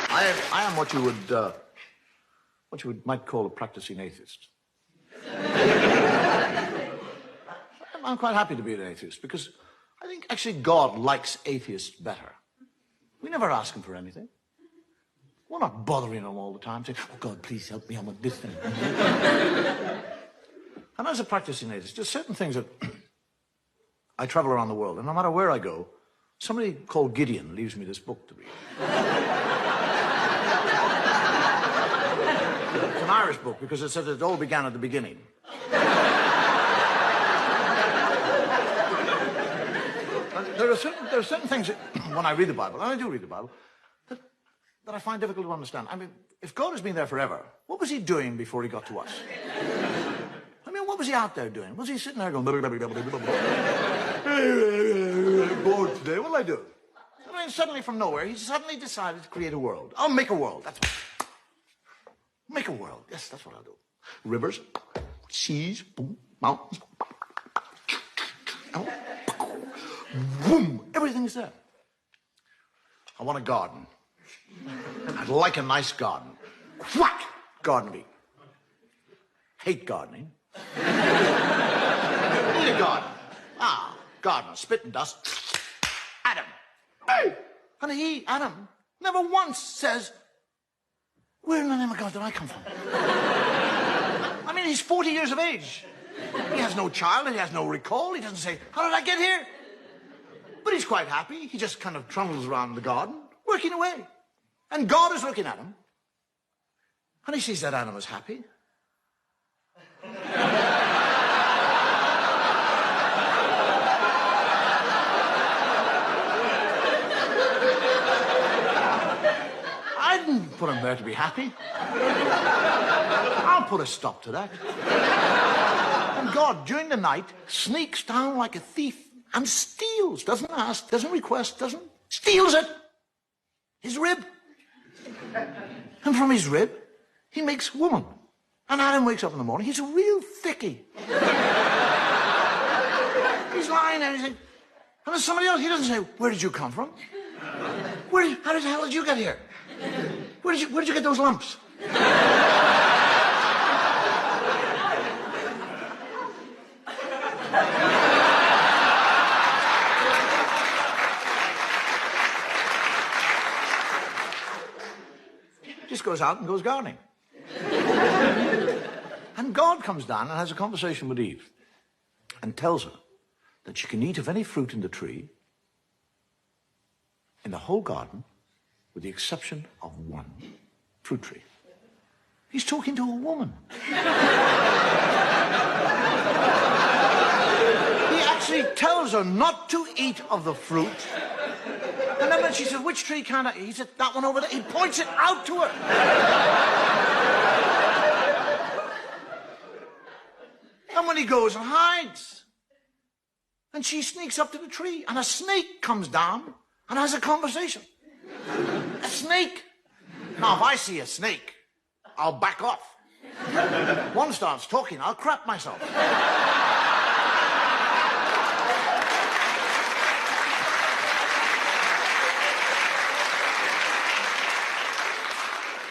I am what you might call a practicing atheist. I'm quite happy to be an atheist because I think actually God likes atheists better. We never ask him for anything. We're not bothering him all the time saying, oh God, please help me, I want this thing. And as a practicing atheist, there's certain things that I travel around the world, and no matter where I go, somebody called Gideon leaves me this book to read. It's an Irish book because it says it all began at the beginning. There are certain things that, when I read the Bible, and I do read the Bible, that I find difficult to understand. I mean, if God has been there forever, what was he doing before he got to us? I mean, what was he out there doing? Was he sitting there going, bored today, what'll I do? I mean, suddenly from nowhere, he suddenly decided to create a world. I'll make a world, that's what. Make a world, yes, that's what I'll do. Rivers, seas, boom, mountains, boom, everything's there. I want a garden. I'd like a nice garden. Whack! Gardening. Hate gardening. Need a garden. Gardener, spit and dust. Adam. Hey! And Adam, never once says, where in the name of God did I come from? I mean, he's 40 years of age. He has no child, he has no recall. He doesn't say, how did I get here? But he's quite happy. He just kind of trundles around the garden, working away. And God is looking at him. And he sees that Adam is happy. I didn't put him there to be happy. I'll put a stop to that. And God, during the night, sneaks down like a thief and steals, doesn't ask, doesn't request, steals it. His rib. And from his rib, he makes woman. And Adam wakes up in the morning, he's a real thickie. He's lying there, and there's somebody else, he doesn't say, where did you come from? How the hell did you get here? Where did you get those lumps? Just goes out and goes gardening. And God comes down and has a conversation with Eve and tells her that she can eat of any fruit in the tree in the whole garden with the exception of one fruit tree. He's talking to a woman. He actually tells her not to eat of the fruit. And then when she says, which tree can't I eat? He said, that one over there. He points it out to her. And when he goes and hides, and she sneaks up to the tree, and a snake comes down and has a conversation. A snake. Now, if I see a snake, I'll back off. One starts talking, I'll crap myself.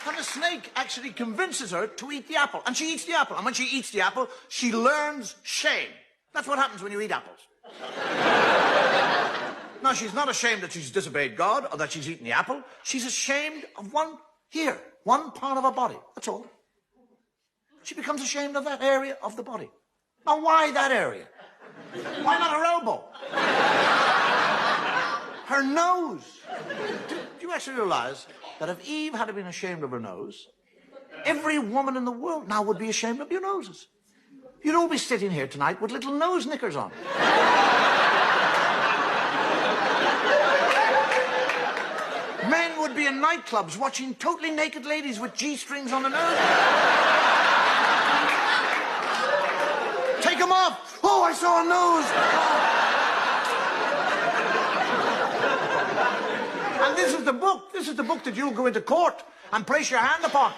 And the snake actually convinces her to eat the apple. And she eats the apple. And when she eats the apple, she learns shame. That's what happens when you eat apples. Now, she's not ashamed that she's disobeyed God or that she's eaten the apple. She's ashamed of one part of her body. That's all. She becomes ashamed of that area of the body. Now, why that area? Why not her elbow? Her nose. Do you actually realize that if Eve had been ashamed of her nose, every woman in the world now would be ashamed of your noses? You'd all be sitting here tonight with little nose knickers on. Men would be in nightclubs watching totally naked ladies with G-strings on the nose. Take them off. Oh, I saw a nose. And this is the book. This is the book that you'll go into court and place your hand upon.